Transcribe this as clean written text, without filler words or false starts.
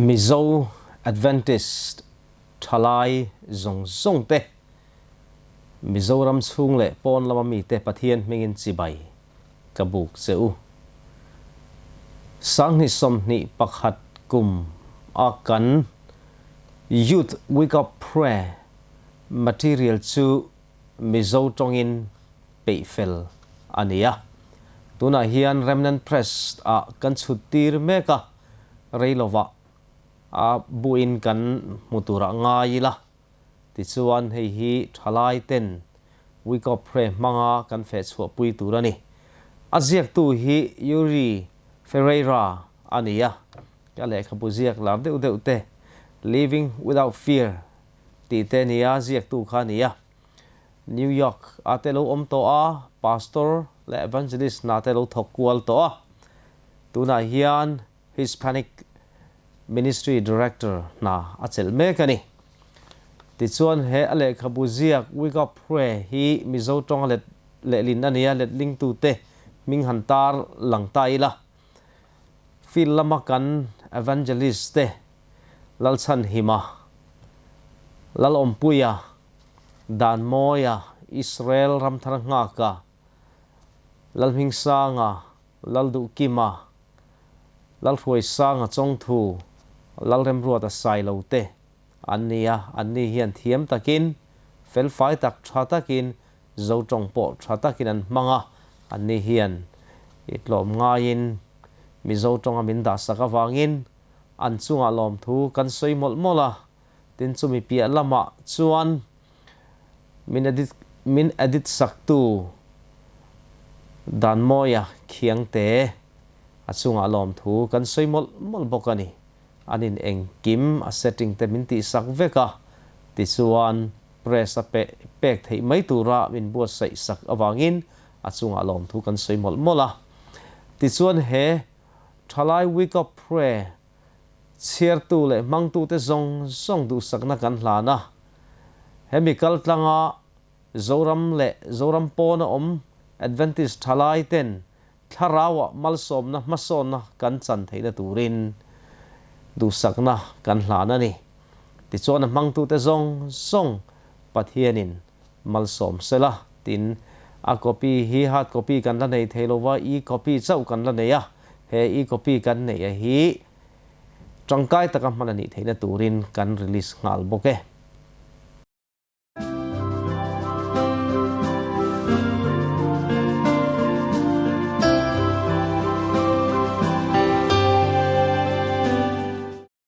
Mizo Adventist Thalai zong zong te Mizoram chung le pon lama mi te pathian mengin chibai kabuk cheu sang ni som ni pakhat kum akan youth wake up prayer material chu Mizo tongin peifel ania tuna hian remnant press a kan chutir meka reilova a buin kan mutura ngai la ti chuan hei hi thalai ten wake up prayer manga kan fe chhu pui turani aziak tu hi Yuri Ferreira ania ya le khabuziak lar deuh deuh te living without fear ti te nia ziak tu khania New York atelo omto a pastor le evangelist na telo thokwal to a tuna hian Hispanic Ministry Director na achel mekani ti chuan he ale khabuziak wake up prayer hi Mizo tong le lin ania let ling tu te ming hantar langtai la fil lamakan evangelist te lalchan hima lal ompuya dan moya Israel ramthar nga ka lal hingsanga lal du kima lal huai sanga chong thu lal rem ruata sai lo te ania anni hian thiam takin fel fai tak tha takin zo tong po tha takin an manga anni hian itlom ngain Mizo tong amin da saka wangin an chunga lom thu kan soi mol mola tin chumi pia lama chuan min edit saktu dan moya khiang te achunga lom thu kan soi mol bokani anin engkim a setting te min ti sak veka ti chuan press a pek thei mai tura min bu sai sak awangin achunga lom thu kan soi mol mola ti chuan he thalai wake up prayer chiar tu le mang tu te zong du sakna kan hlana chemical tlanga zoram pona om Adventist thalai ten tharawa malsom na mason na kan chan theina turin du sakna kan hlana ni ti chuan mang tu te zong pathianin malsom sela tin a copy hi hard copy kan la nei thelowa e copy chau kan la nei a he e copy kan nei a hi tangkai taka manani theina turin kan release ngal boke